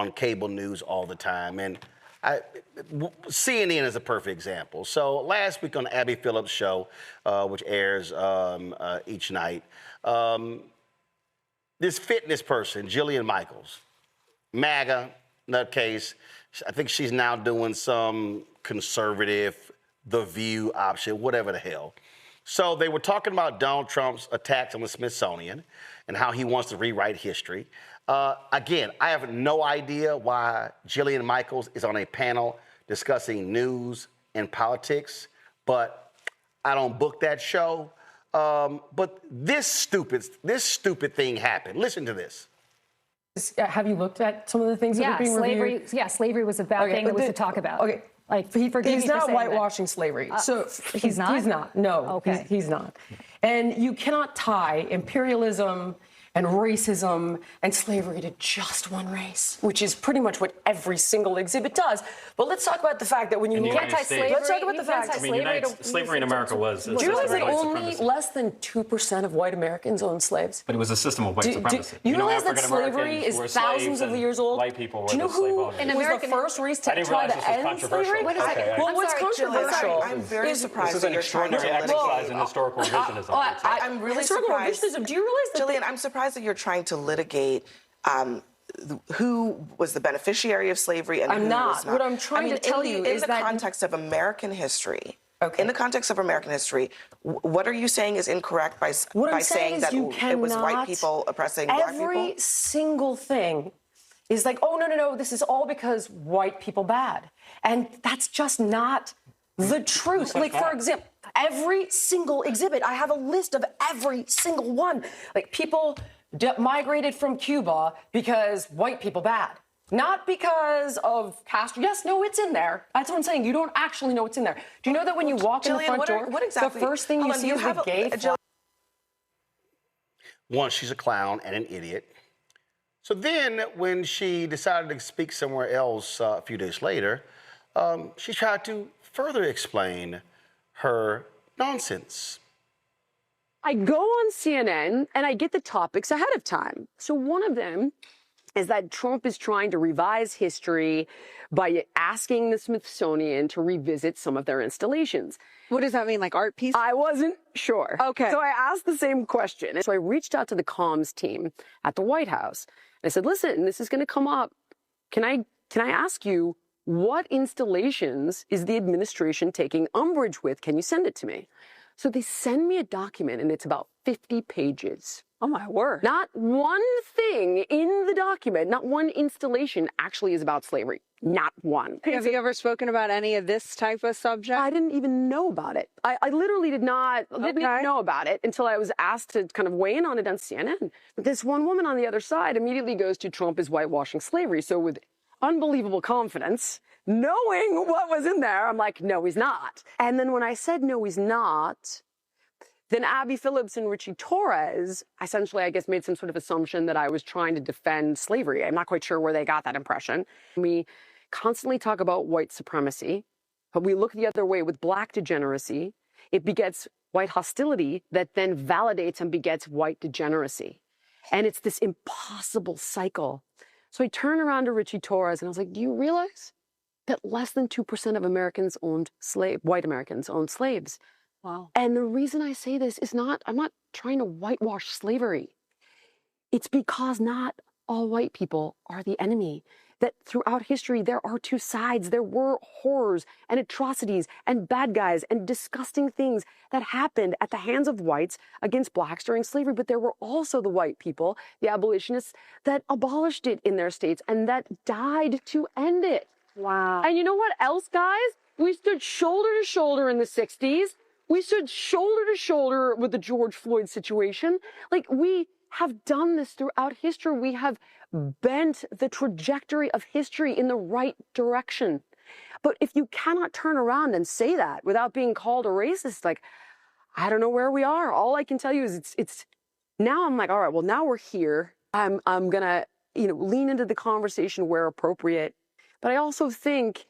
on cable news all the time. And CNN is a perfect example. So last week on Abby Phillips' show, which airs each night, this fitness person, Jillian Michaels, MAGA nutcase, I think she's now doing some conservative, The View option, whatever the hell. So they were talking about Donald Trump's attacks on the Smithsonian and how he wants to rewrite history. Again, I have no idea why Jillian Michaels is on a panel discussing news and politics, but I don't book that show. But this stupid thing happened. Listen to this. Have you looked at some of the things that are being reviewed? Yeah, slavery was a bad thing that was to talk about. Okay. Like, he forgives He's not whitewashing slavery. So he's not? He's not. No. Okay. He's not. And you cannot tie imperialism and racism and slavery to just one race, which is pretty much what every single exhibit does. But let's talk about the fact that when you can't tie slavery. Let's talk about the fact. I mean, slavery in America was. Do you realize that only less than 2% of white Americans owned slaves? But it was a system of white supremacy. You realize that slavery is thousands of years old? White people were Do you know who was the first race to try to end slavery? Wait a second. Well, what's controversial? I'm very surprised. This is an extraordinary exercise in historical revisionism. I'm really surprised. Do you realize that? Jillian, I'm surprised that you're trying to litigate who was the beneficiary of slavery and who was not. What I'm trying to tell you is that in the context of American history. Okay. In the context of American history, what are you saying is incorrect by saying that it was white people oppressing black people? Every single thing is like, oh, no, this is all because white people bad. And that's just not the truth. Like, for example, every single exhibit, I have a list of every single one. Like, people migrated from Cuba because white people bad. Not because of Castro. Yes, no, it's in there. That's what I'm saying. You don't actually know it's in there. Do you know that when you walk in the front door, the first thing you see is the gay flag? One, she's a clown and an idiot. So then when she decided to speak somewhere else a few days later, she tried to further explain her nonsense. I go on CNN and I get the topics ahead of time. So one of them is that Trump is trying to revise history by asking the Smithsonian to revisit some of their installations. What does that mean, like art pieces? I wasn't sure. Okay. So I asked the same question. And so I reached out to the comms team at the White House. And I said, listen, this is going to come up. Can I ask you, what installations is the administration taking umbrage with? Can you send it to me? So they send me a document, and it's about 50 pages. Oh, my word. Not one thing in the document, not one installation actually is about slavery. Not one. Have you ever spoken about any of this type of subject? I didn't even know about it. I literally didn't even know about it until I was asked to kind of weigh in on it on CNN. But this one woman on the other side immediately goes to Trump is whitewashing slavery. So with unbelievable confidence, knowing what was in there, I'm like, no, he's not. And then when I said, no, he's not, then Abby Phillips and Richie Torres essentially, I guess, made some sort of assumption that I was trying to defend slavery. I'm not quite sure where they got that impression. We constantly talk about white supremacy, but we look the other way with black degeneracy. It begets white hostility that then validates and begets white degeneracy. And it's this impossible cycle. So I turned around to Richie Torres and I was like, do you realize that less than 2% of Americans owned white Americans owned slaves? Wow. And the reason I say this is I'm not trying to whitewash slavery. It's because not all white people are the enemy. That throughout history, there are two sides. There were horrors and atrocities and bad guys and disgusting things that happened at the hands of whites against blacks during slavery. But there were also the white people, the abolitionists, that abolished it in their states and that died to end it. Wow. And you know what else, guys? We stood shoulder to shoulder in the 60s. We stood shoulder to shoulder with the George Floyd situation. Like, we have done this throughout history. We have bent the trajectory of history in the right direction. But if you cannot turn around and say that without being called a racist, like, I don't know where we are. All I can tell you is it's now I'm like, all right, well, now we're here. I'm gonna, lean into the conversation where appropriate. But I also think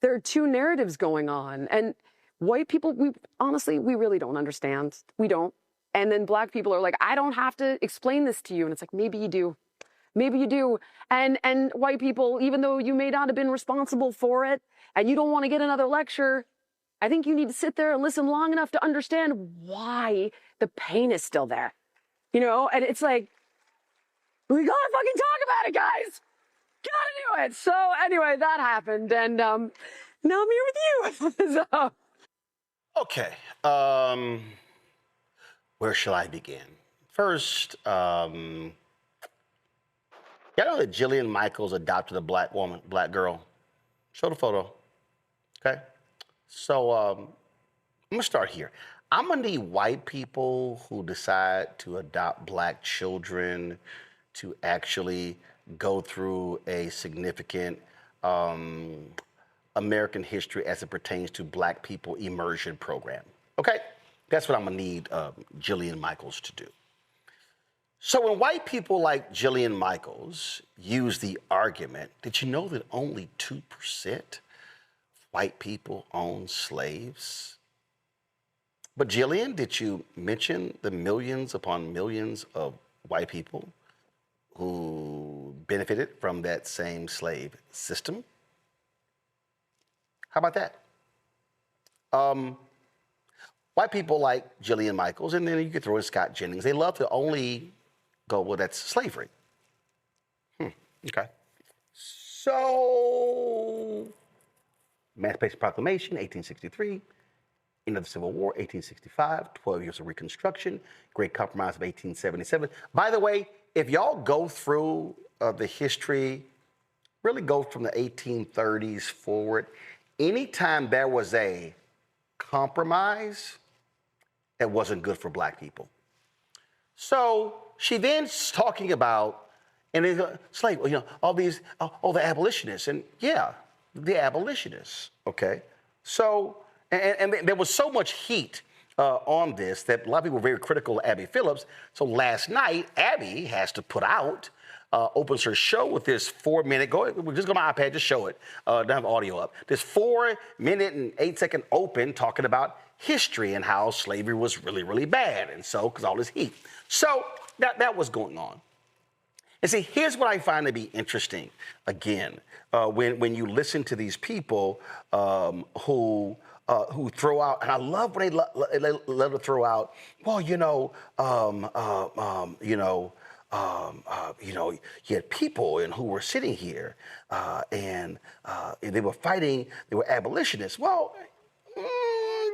there are two narratives going on. And white people, we really don't understand. We don't. And then black people are like, I don't have to explain this to you. And it's like, maybe you do. Maybe you do. And white people, even though you may not have been responsible for it and you don't want to get another lecture, I think you need to sit there and listen long enough to understand why the pain is still there. You know, and it's like, we gotta fucking talk about it, guys. Gotta do it. So anyway, that happened, and now I'm here with you. So. Okay. Where shall I begin? First, y'all know that Jillian Michaels adopted a black girl? Show the photo. Okay. So I'm gonna start here. I'm gonna need white people who decide to adopt black children to actually go through a significant American history as it pertains to black people immersion program. Okay? That's what I'm gonna need Jillian Michaels to do. So when white people like Jillian Michaels use the argument, did you know that only 2% white people own slaves? But Jillian, did you mention the millions upon millions of white people who benefited from that same slave system? How about that? White people like Jillian Michaels, and then you could throw in Scott Jennings, they love to only go, well, that's slavery. Okay. So, Emancipation Proclamation, 1863. End of the Civil War, 1865. 12 years of Reconstruction. Great Compromise of 1877. By the way, if y'all go through the history, really go from the 1830s forward, anytime there was a compromise, it wasn't good for black people. So she then's talking about, and it's like, you know, all these, the abolitionists, and yeah, the abolitionists, okay? So, and there was so much heat on this that a lot of people were very critical of Abby Phillips. So last night, Abby has to put out, opens her show with this 4-minute, just go to my iPad, just show it, don't have audio up. This 4-minute and 8-second open talking about history and how slavery was really, really bad. And so, because all this heat. So that was going on. And see, here's what I find to be interesting, again, when you listen to these people who throw out, and I love when they love to throw out, well, you had people who were sitting here and they were fighting, they were abolitionists. Well,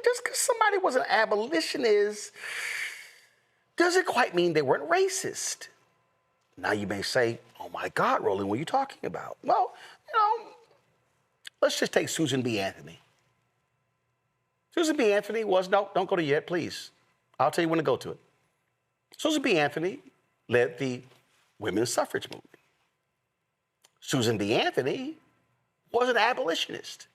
just because somebody was an abolitionist doesn't quite mean they weren't racist. Now you may say, oh my God, Roland, what are you talking about? Well, let's just take Susan B. Anthony. Susan B. Anthony was, no, don't go to yet, please. I'll tell you when to go to it. Susan B. Anthony led the women's suffrage movement. Susan B. Anthony was an abolitionist.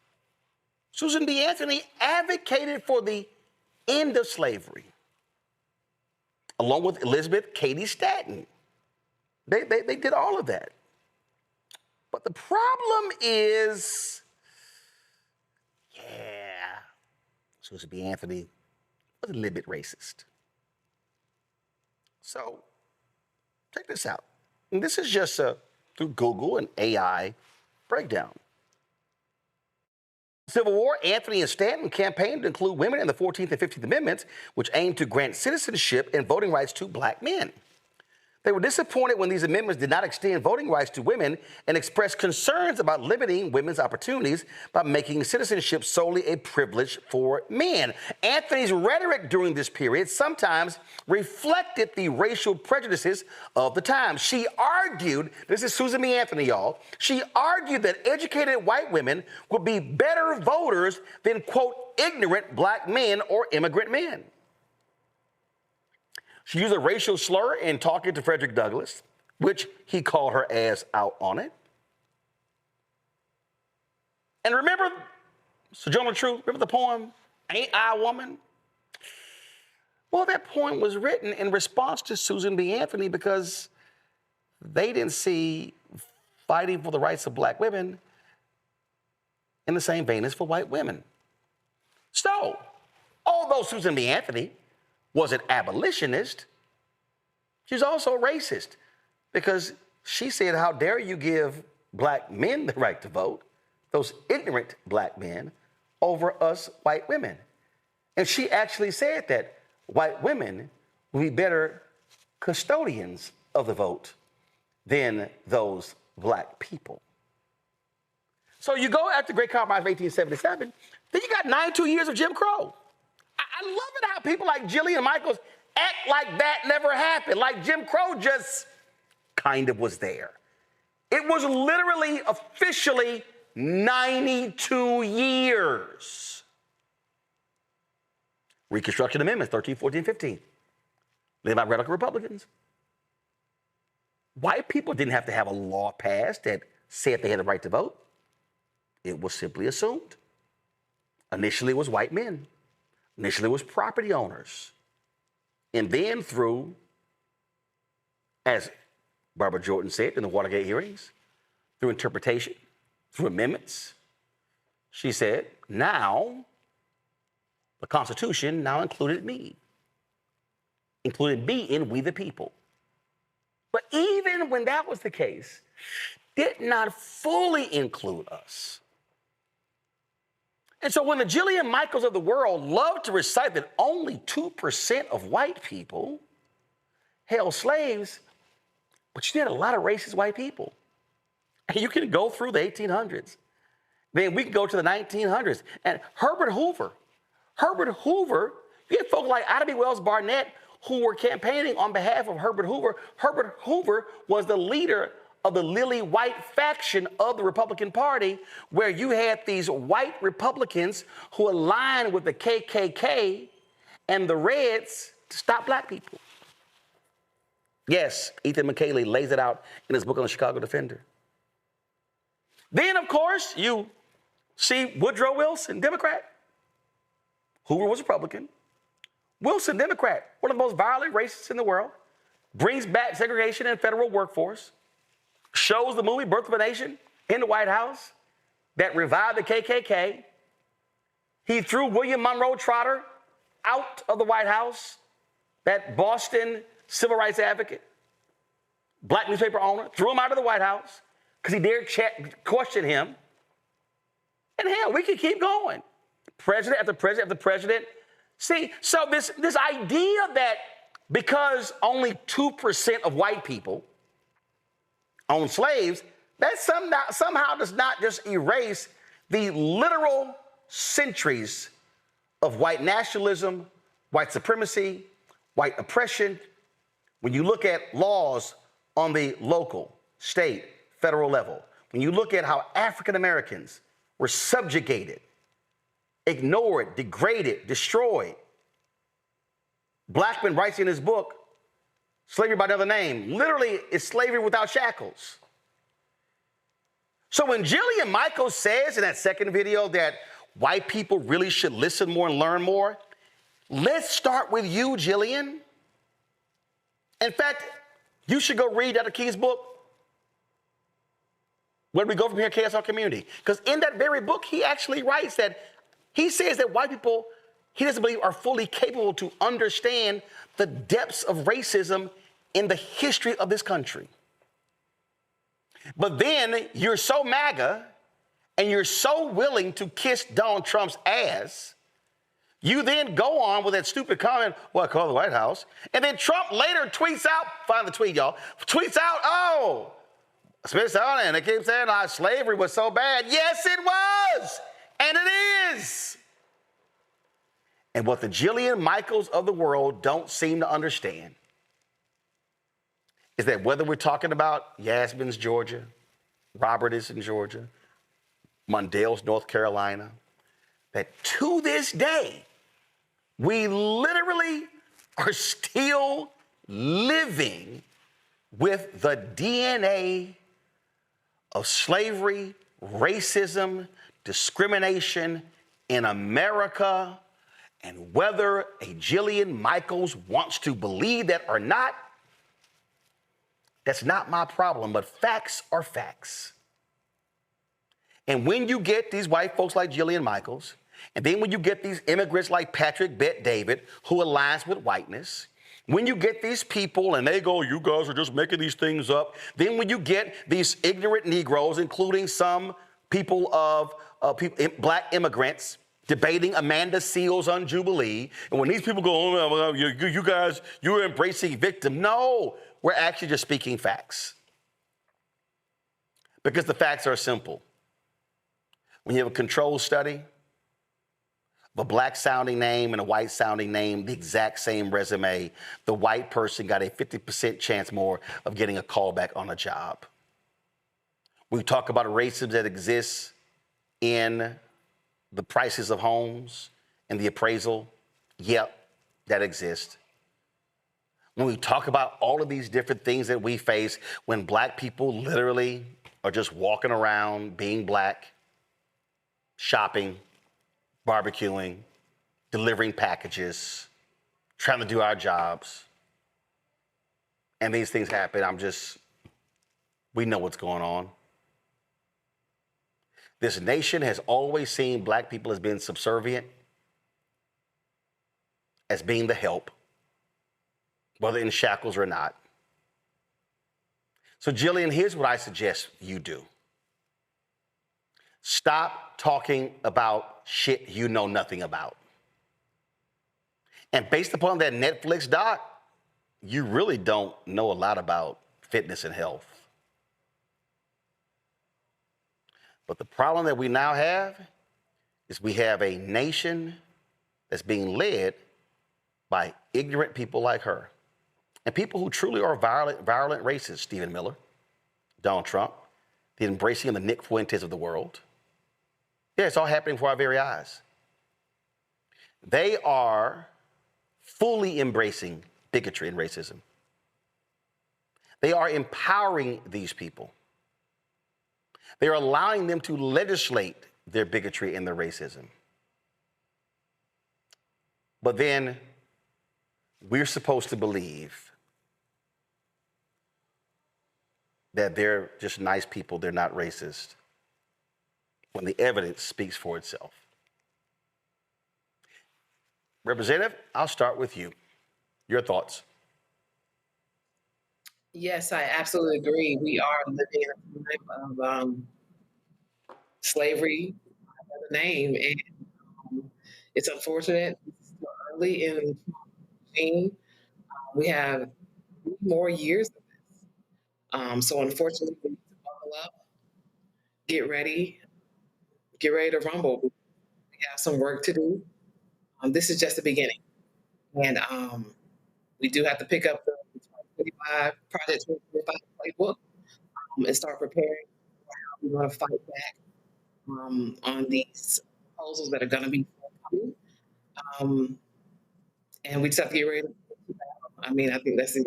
Susan B. Anthony advocated for the end of slavery, along with Elizabeth Cady Stanton. They did all of that. But the problem is, Susan B. Anthony was a little bit racist. So check this out. And this is just through Google and AI breakdown. Civil War, Anthony and Stanton campaigned to include women in the 14th and 15th Amendments, which aimed to grant citizenship and voting rights to black men. They were disappointed when these amendments did not extend voting rights to women and expressed concerns about limiting women's opportunities by making citizenship solely a privilege for men. Anthony's rhetoric during this period sometimes reflected the racial prejudices of the time. She argued, this is Susan B. Anthony, y'all, she argued that educated white women would be better voters than, quote, ignorant black men or immigrant men. She used a racial slur in talking to Frederick Douglass, which he called her ass out on it. And remember, Sojourner Truth, remember the poem, Ain't I a Woman? Well, that poem was written in response to Susan B. Anthony because they didn't see fighting for the rights of black women in the same vein as for white women. So, although Susan B. Anthony was an abolitionist, she's also a racist because She said, how dare you give black men the right to vote, those ignorant black men, over us white women. And she actually said that white women will be better custodians of the vote than those black people. So you go after the Great Compromise of 1877, then you got 92 years of Jim Crow. I love it how people like Jillian Michaels act like that never happened, like Jim Crow just kind of was there. It was literally, officially 92 years. Reconstruction Amendments, 13, 14, 15. Led by radical Republicans. White people didn't have to have a law passed that said they had the right to vote. It was simply assumed. Initially, it was white men. Initially, it was property owners. And then through, as Barbara Jordan said in the Watergate hearings, through interpretation, through amendments, she said, now the Constitution now included me in we the people. But even when that was the case, did not fully include us. And so when the Jillian Michaels of the world love to recite that only 2% of white people held slaves, but you had a lot of racist white people. And you can go through the 1800s. Then we can go to the 1900s. And Herbert Hoover, you had folks like Ida B. Wells Barnett who were campaigning on behalf of Herbert Hoover. Herbert Hoover was the leader of the lily white faction of the Republican Party, where you had these white Republicans who aligned with the KKK and the Reds to stop black people. Yes, Ethan McKaylee lays it out in his book on the Chicago Defender. Then, of course, you see Woodrow Wilson, Democrat. Hoover was Republican. Wilson, Democrat, one of the most violent racists in the world, brings back segregation in the federal workforce, shows the movie Birth of a Nation in the White House that revived the KKK. He threw William Monroe Trotter out of the White House, that Boston civil rights advocate, black newspaper owner, threw him out of the White House because he dared question him. And hell, we could keep going. President after president after president. See, so this idea that because only 2% of white people own slaves, that somehow does not just erase the literal centuries of white nationalism, white supremacy, white oppression. When you look at laws on the local, state, federal level, when you look at how African Americans were subjugated, ignored, degraded, destroyed. Blackman writes in his book, Slavery by Another Name, literally it's slavery without shackles. So when Jillian Michaels says in that second video that white people really should listen more and learn more, let's start with you, Jillian. In fact, you should go read Dr. Key's book, Where Do We Go From Here, KSL Community? Because in that very book, he actually writes that he says that white people, he doesn't believe, are fully capable to understand the depths of racism in the history of this country. But then you're so MAGA and you're so willing to kiss Donald Trump's ass, you then go on with that stupid comment, well, I call the White House, and then Trump later tweets out, find the tweet, y'all, tweets out, oh, Smithsonian, they keep saying slavery was so bad. Yes, it was, and it is. And what the Jillian Michaels of the world don't seem to understand is that whether we're talking about Yasmin's Georgia, Robert is in Georgia, Mondale's North Carolina, that to this day, we literally are still living with the DNA of slavery, racism, discrimination in America. And whether a Jillian Michaels wants to believe that or not, that's not my problem, but facts are facts. And when you get these white folks like Jillian Michaels, and then when you get these immigrants like Patrick Bet David, who aligns with whiteness, When you get these people and they go, you guys are just making these things up, then when you get these ignorant Negroes, including some people of black immigrants, debating Amanda Seals on Jubilee, and when these people go, oh, you guys, you're embracing victim. No, we're actually just speaking facts. Because the facts are simple. When you have a control study of a black-sounding name and a white-sounding name, the exact same resume, the white person got a 50% chance more of getting a callback on a job. We talk about racism that exists in the prices of homes and the appraisal. Yep, that exists. When we talk about all of these different things that we face when black people literally are just walking around being black, shopping, barbecuing, delivering packages, trying to do our jobs, and these things happen, we know what's going on. This nation has always seen black people as being subservient, as being the help, whether in shackles or not. So, Jillian, here's what I suggest you do. Stop talking about shit you know nothing about. And based upon that Netflix doc, you really don't know a lot about fitness and health. But the problem that we now have is we have a nation that's being led by ignorant people like her. And people who truly are violent racists, Stephen Miller, Donald Trump, the embracing of the Nick Fuentes of the world. Yeah, it's all happening before our very eyes. They are fully embracing bigotry and racism. They are empowering these people. They are allowing them to legislate their bigotry and their racism. But then we're supposed to believe that they're just nice people, they're not racist, when the evidence speaks for itself. Representative, I'll start with you. Your thoughts? Yes, I absolutely agree. We are living in a time of slavery, by the name, and it's unfortunate. It's still early in the regime. We have more years of this. So unfortunately, we need to buckle up, get ready to rumble. We have some work to do. This is just the beginning. And we do have to pick up the 2025 Project 2025 playbook and start preparing for how we want to fight back on these proposals that are going to be forthcoming. And we just have to get ready to I mean, I think that's the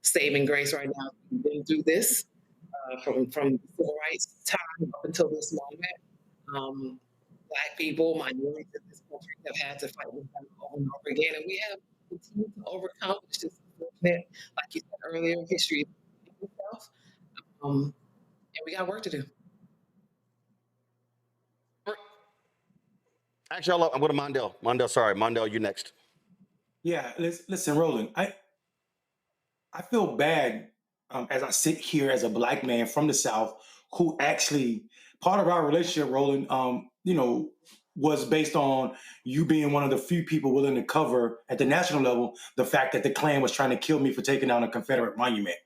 saving grace right now. We've been through this from civil rights time up until this moment. Black people, minorities in this country have had to fight with them over and over again, and we have continued to overcome. It's just unfortunate, like you said earlier, history itself, and we got work to do. Actually, I'm going to Mondale. Mondale, you next. Yeah, listen, Roland, I feel bad as I sit here as a black man from the South who actually, part of our relationship, Roland, was based on you being one of the few people willing to cover at the national level the fact that the Klan was trying to kill me for taking down a Confederate monument.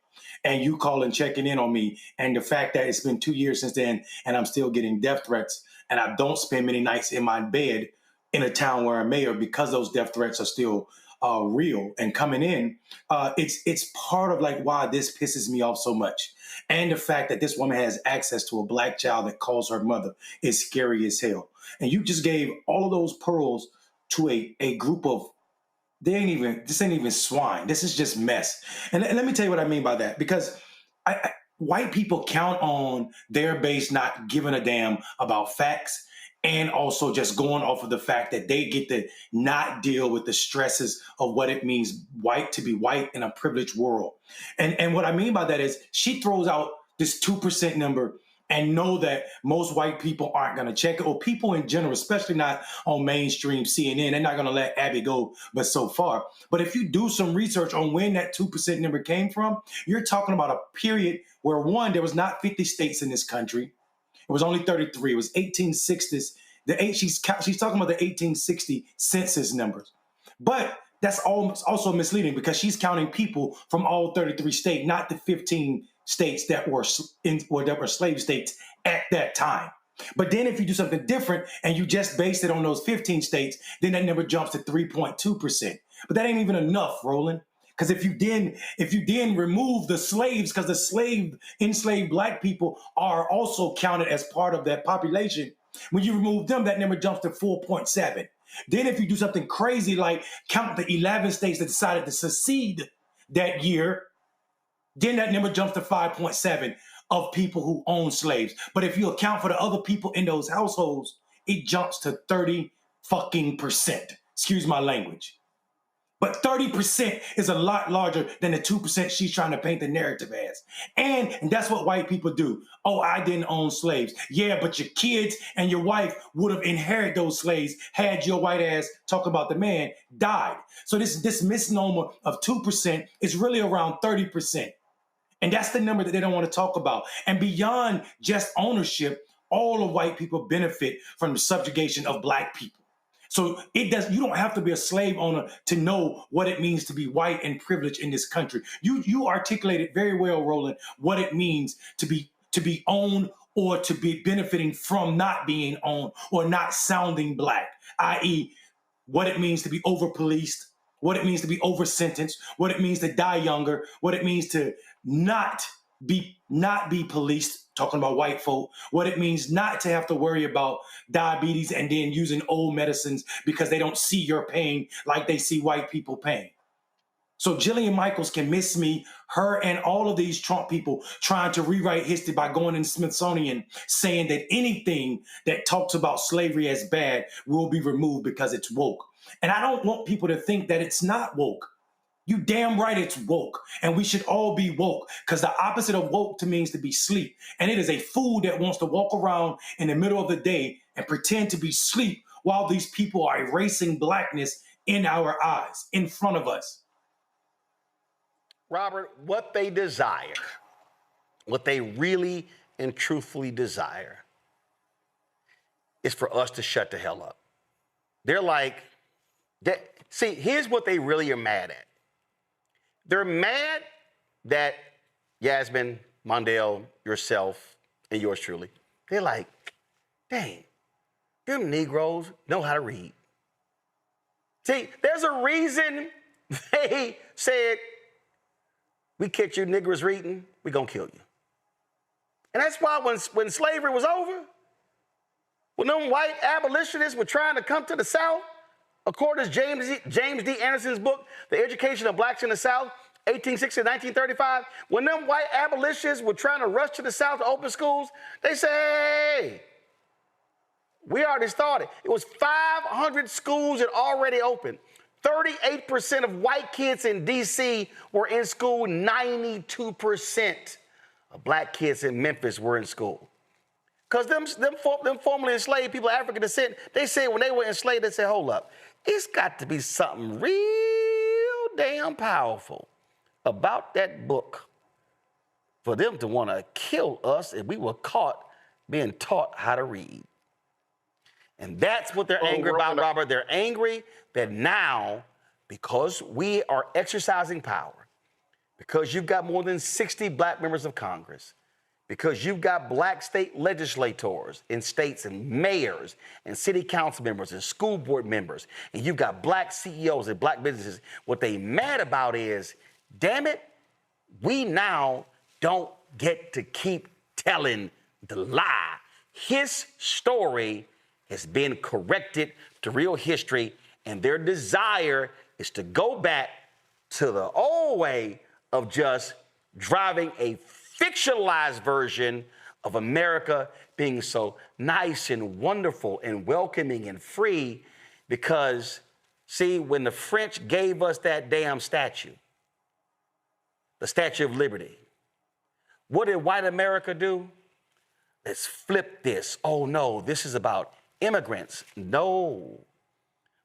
And you calling, checking in on me, and the fact that it's been 2 years since then and I'm still getting death threats, and I don't spend many nights in my bed in a town where I'm mayor because those death threats are still real and coming in. It's part of like why this pisses me off so much. And the fact that this woman has access to a black child that calls her mother is scary as hell. And you just gave all of those pearls to a group of, this ain't even swine. This is just mess. And let me tell you what I mean by that, because white people count on their base not giving a damn about facts and also just going off of the fact that they get to not deal with the stresses of what it means to be white in a privileged world. And what I mean by that is she throws out this 2% number and know that most white people aren't going to check it, or people in general, especially not on mainstream CNN. They're not going to let Abby go but so far. But if you do some research on when that 2% number came from, you're talking about a period where, one, there was not 50 states in this country. It was only 33. It was 1860s. She's talking about the 1860 census numbers. But that's also misleading because she's counting people from all 33 states, not the 15 states that were slave states at that time. But then if you do something different and you just base it on those 15 states, then that number jumps to 3.2%. But that ain't even enough, Roland. Because if you then remove the slaves, because the enslaved black people are also counted as part of that population, when you remove them, that number jumps to 4.7. Then if you do something crazy like count the 11 states that decided to secede that year, then that number jumps to 5.7 of people who own slaves. But if you account for the other people in those households, it jumps to 30%. Excuse my language. But 30% is a lot larger than the 2% she's trying to paint the narrative as. And that's what white people do. Oh, I didn't own slaves. Yeah, but your kids and your wife would have inherited those slaves had your white ass, talking about the man, died. So this misnomer of 2% is really around 30%. And that's the number that they don't want to talk about. And beyond just ownership, all of white people benefit from the subjugation of black people. So you don't have to be a slave owner to know what it means to be white and privileged in this country. You articulated very well, Roland, what it means to be owned or to be benefiting from not being owned or not sounding black, i.e., what it means to be over-policed, what it means to be over-sentenced, what it means to die younger, what it means to not be policed, talking about white folk, what it means not to have to worry about diabetes and then using old medicines because they don't see your pain like they see white people pain. So Jillian Michaels can miss me, her and all of these Trump people trying to rewrite history by going in Smithsonian saying that anything that talks about slavery as bad will be removed because it's woke. And I don't want people to think that it's not woke. You damn right it's woke, and we should all be woke, because the opposite of woke to means to be sleep. And it is a fool that wants to walk around in the middle of the day and pretend to be sleep while these people are erasing blackness in our eyes, in front of us. Robert, what they desire, what they really and truthfully desire, is for us to shut the hell up. They're like, see, here's what they really are mad at. They're mad that Yasmin, Mondale, yourself, and yours truly, they're like, dang, them Negroes know how to read. See, there's a reason they said, we catch you niggers reading, we gonna kill you. And that's why when slavery was over, when them white abolitionists were trying to come to the South, according to James D. Anderson's book, The Education of Blacks in the South, 1860 to 1935, when them white abolitionists were trying to rush to the South to open schools, they said, hey, we already started. It was 500 schools that already opened. 38% of white kids in D.C. were in school. 92% of black kids in Memphis were in school. Because them formerly enslaved people of African descent, they said when they were enslaved, they said, hold up, it's got to be something real damn powerful about that book for them to want to kill us if we were caught being taught how to read. And that's what they're angry about, Robert. They're angry that now, because we are exercising power, because you've got more than 60 black members of Congress, because you've got black state legislators in states and mayors and city council members and school board members, and you've got black CEOs and black businesses, what they mad about is, damn it, we now don't get to keep telling the lie. His story has been corrected to real history, and their desire is to go back to the old way of just driving a fictionalized version of America being so nice and wonderful and welcoming and free because, see, when the French gave us that damn statue, the Statue of Liberty, what did white America do? let's flip this. Oh no, this is about immigrants. No,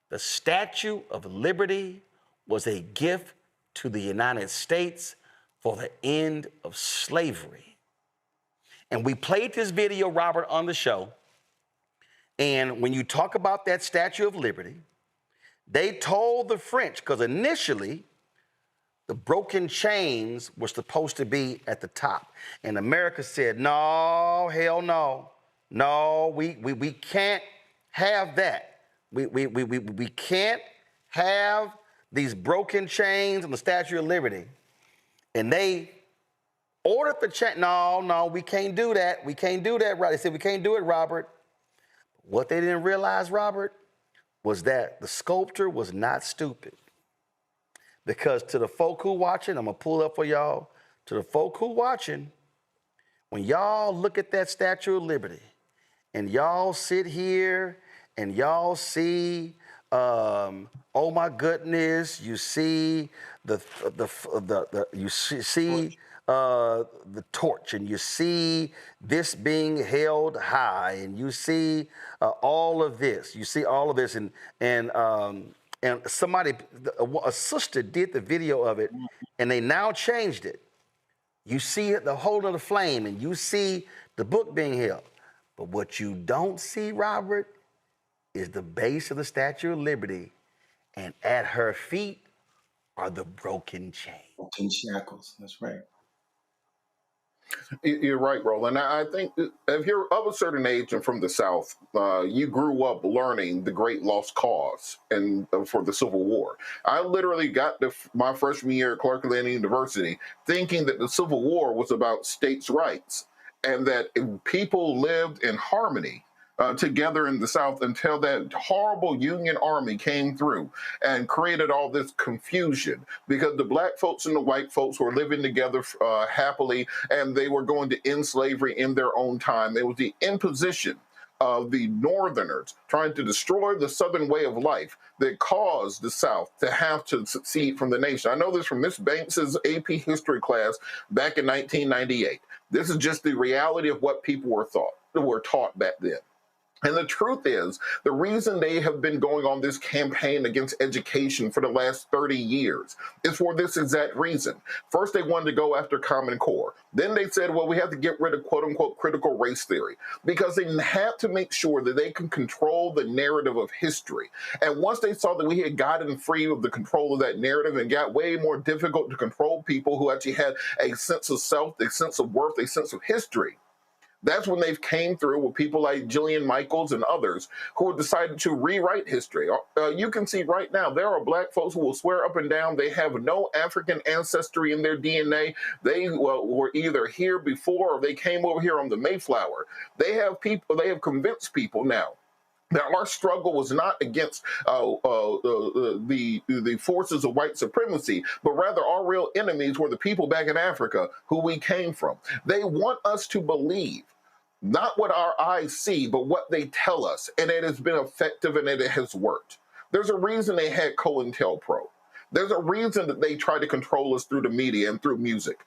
the Statue of Liberty was a gift to the United States for the end of slavery. And we played this video, Robert, on the show. And when you talk about that Statue of Liberty, they told the French, because initially the broken chains were supposed to be at the top. And America said, no, hell no. No, we can't have that. We can't have these broken chains on the Statue of Liberty. And they ordered the chain. No, we can't do that. We can't do that, right? They said, we can't do it, Robert. What they didn't realize, Robert, was that the sculptor was not stupid. Because to the folk who watching, I'm going to pull up for y'all, to the folk who watching, when y'all look at that Statue of Liberty and y'all sit here and y'all see, oh my goodness, you see the torch, and you see this being held high, and you see all of this. You see all of this, and somebody, a sister did the video of it, and they now changed it. You see it, the holding of the flame, and you see the book being held. But what you don't see, Robert, is the base of the Statue of Liberty, and at her feet are the broken chains. Broken shackles, that's right. You're right, Roland. I think if you're of a certain age and from the South, you grew up learning the great lost cause and for the Civil War. I literally got to my freshman year at Clark Atlanta University thinking that the Civil War was about states' rights and that people lived in harmony together in the South until that horrible Union Army came through and created all this confusion because the black folks and the white folks were living together happily, and they were going to end slavery in their own time. It was the imposition of the Northerners trying to destroy the Southern way of life that caused the South to have to secede from the nation. I know this from Miss Banks's AP history class back in 1998. This is just the reality of what people were taught back then. And the truth is, the reason they have been going on this campaign against education for the last 30 years is for this exact reason. First, they wanted to go after Common Core. Then they said, well, we have to get rid of quote-unquote critical race theory because they had to make sure that they can control the narrative of history. And once they saw that we had gotten free of the control of that narrative and got way more difficult to control people who actually had a sense of self, a sense of worth, a sense of history, that's when they've came through with people like Jillian Michaels and others who have decided to rewrite history. You can see right now, there are black folks who will swear up and down they have no African ancestry in their DNA. They were either here before or they came over here on the Mayflower. They have convinced people now that our struggle was not against the forces of white supremacy, but rather our real enemies were the people back in Africa who we came from. They want us to believe not what our eyes see, but what they tell us, and it has been effective and it has worked. There's a reason they had COINTELPRO. There's a reason that they try to control us through the media and through music.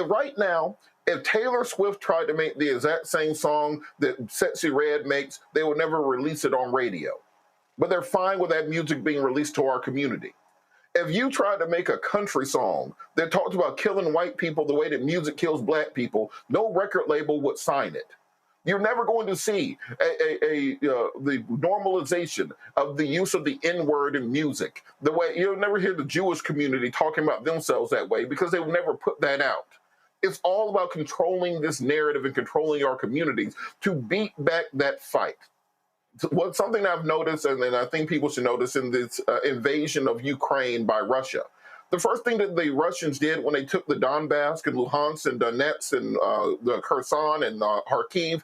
Right now, if Taylor Swift tried to make the exact same song that Sexy Red makes, they would never release it on radio. But they're fine with that music being released to our community. If you try to make a country song that talks about killing white people the way that music kills black people, no record label would sign it. You're never going to see the normalization of the use of the N-word in music. The way you'll never hear the Jewish community talking about themselves that way because they would never put that out. It's all about controlling this narrative and controlling our communities to beat back that fight. Something I've noticed, and I think people should notice in this invasion of Ukraine by Russia, the first thing that the Russians did when they took the Donbass and Luhansk and Donetsk and the Kherson and Kharkiv,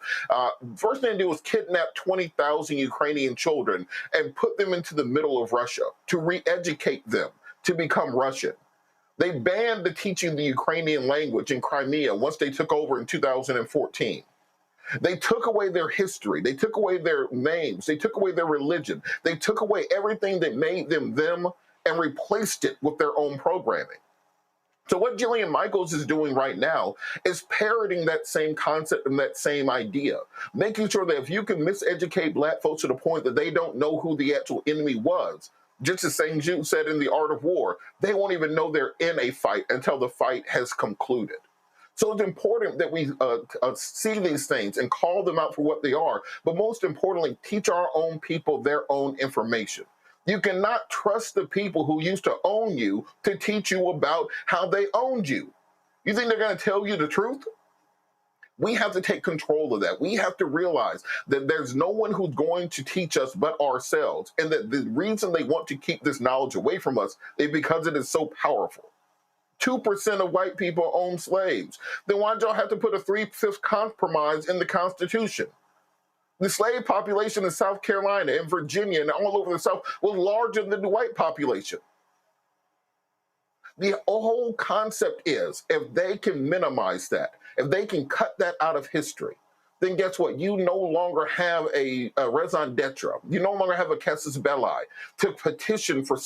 first thing they did was kidnap 20,000 Ukrainian children and put them into the middle of Russia to re-educate them to become Russian. They banned the teaching the Ukrainian language in Crimea once they took over in 2014. They took away their history. They took away their names. They took away their religion. They took away everything that made them them and replaced it with their own programming. So what Jillian Michaels is doing right now is parroting that same concept and that same idea, making sure that if you can miseducate Black folks to the point that they don't know who the actual enemy was, just as St. Jude said in The Art of War, they won't even know they're in a fight until the fight has concluded. So it's important that we see these things and call them out for what they are, but most importantly, teach our own people their own information. You cannot trust the people who used to own you to teach you about how they owned you. You think they're going to tell you the truth? We have to take control of that. We have to realize that there's no one who's going to teach us but ourselves, and that the reason they want to keep this knowledge away from us is because it is so powerful. 2% of white people own slaves. Then why'd y'all have to put a 3/5 compromise in the Constitution? The slave population in South Carolina and Virginia and all over the South was larger than the white population. The whole concept is, if they can minimize that, if they can cut that out of history, then guess what? You no longer have a raison d'etre. You no longer have a casus belli to petition for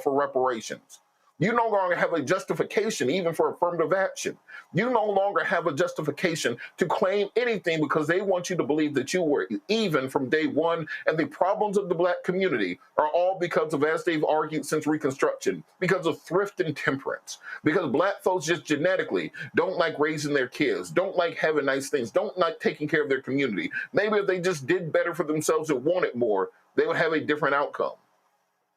reparations. You no longer have a justification even for affirmative action. You no longer have a justification to claim anything because they want you to believe that you were even from day one, and the problems of the Black community are all because of, as they've argued since Reconstruction, because of thrift and temperance, because Black folks just genetically don't like raising their kids, don't like having nice things, don't like taking care of their community. Maybe if they just did better for themselves and wanted more, they would have a different outcome.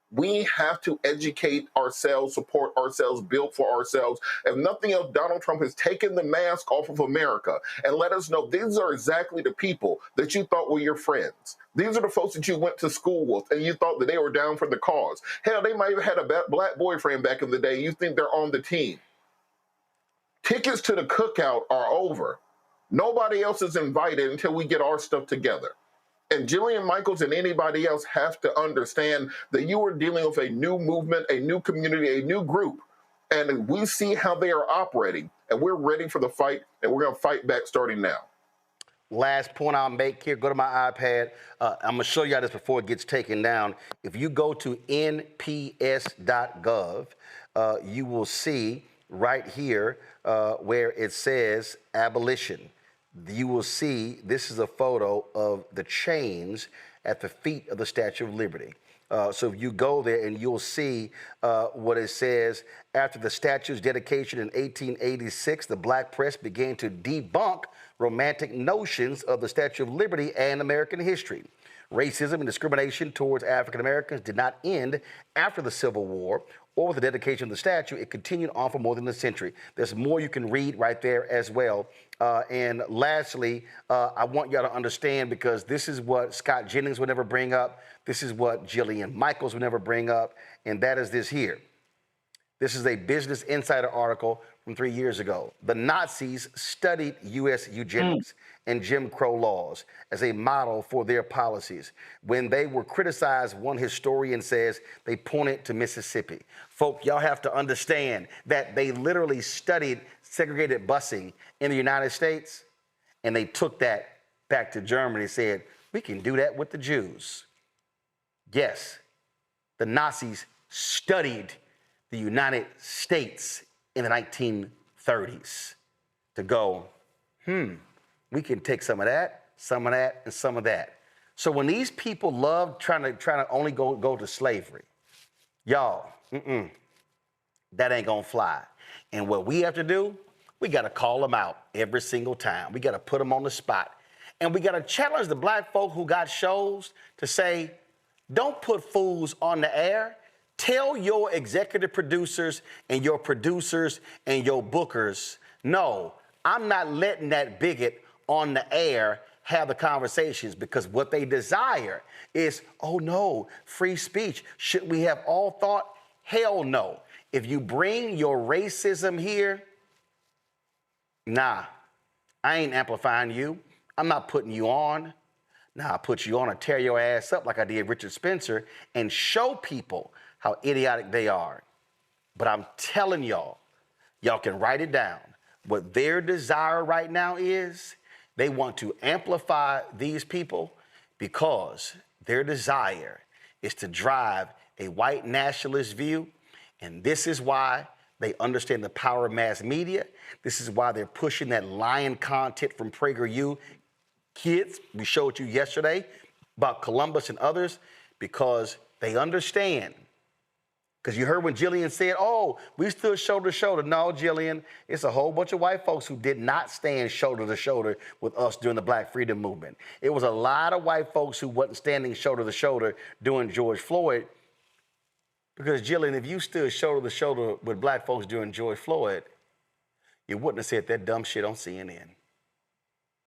We have to educate ourselves, support ourselves, build for ourselves. If nothing else, Donald Trump has taken the mask off of America and let us know these are exactly the people that you thought were your friends. These are the folks that you went to school with and you thought that they were down for the cause. Hell, they might have had a Black boyfriend back in the day. You think they're on the team. Tickets to the cookout are over. Nobody else is invited until we get our stuff together. And Jillian Michaels and anybody else have to understand that you are dealing with a new movement, a new community, a new group. And we see how they are operating, and we're ready for the fight, and we're going to fight back starting now. Last point I'll make here, go to my iPad. I'm going to show you this before it gets taken down. If you go to nps.gov, you will see right here where it says abolition. You will see this is a photo of the chains at the feet of the Statue of Liberty. So if you go there and you'll see what it says, after the statue's dedication in 1886, the Black press began to debunk romantic notions of the Statue of Liberty and American history. Racism and discrimination towards African Americans did not end after the Civil War or with the dedication of the statue. It continued on for more than a century. There's more you can read right there as well. And lastly, I want y'all to understand, because this is what Scott Jennings would never bring up. This is what Jillian Michaels would never bring up. And that is this here. This is a Business Insider article from 3 years ago. The Nazis studied U.S. eugenics and Jim Crow laws as a model for their policies. When they were criticized, one historian says they pointed to Mississippi. Folk, y'all have to understand that they literally studied segregated busing in the United States, and they took that back to Germany and said, we can do that with the Jews. Yes, the Nazis studied the United States in the 1930s to go, we can take some of that, and some of that. So when these people love trying to only go to slavery, y'all, that ain't gonna fly. And what we have to do, we gotta call them out every single time. We gotta put them on the spot. And we gotta challenge the Black folk who got shows to say, don't put fools on the air. Tell your executive producers and your bookers, no, I'm not letting that bigot on the air have the conversations, because what they desire is, oh no, free speech. Should we have all thought? Hell no. If you bring your racism here, nah, I ain't amplifying you. I'm not putting you on. Nah, I put you on and tear your ass up like I did Richard Spencer and show people how idiotic they are. But I'm telling y'all can write it down. What their desire right now is, they want to amplify these people because their desire is to drive a white nationalist view. And this is why They understand the power of mass media. This is why they're pushing that lying content from PragerU. Kids, we showed you yesterday about Columbus and others, because they understand. Because you heard when Jillian said, oh, we stood shoulder to shoulder. No, Jillian, it's a whole bunch of white folks who did not stand shoulder to shoulder with us during the Black Freedom Movement. It was a lot of white folks who wasn't standing shoulder to shoulder during George Floyd. Because, Jillian, if you stood shoulder to shoulder with black folks during George Floyd, you wouldn't have said that dumb shit on CNN.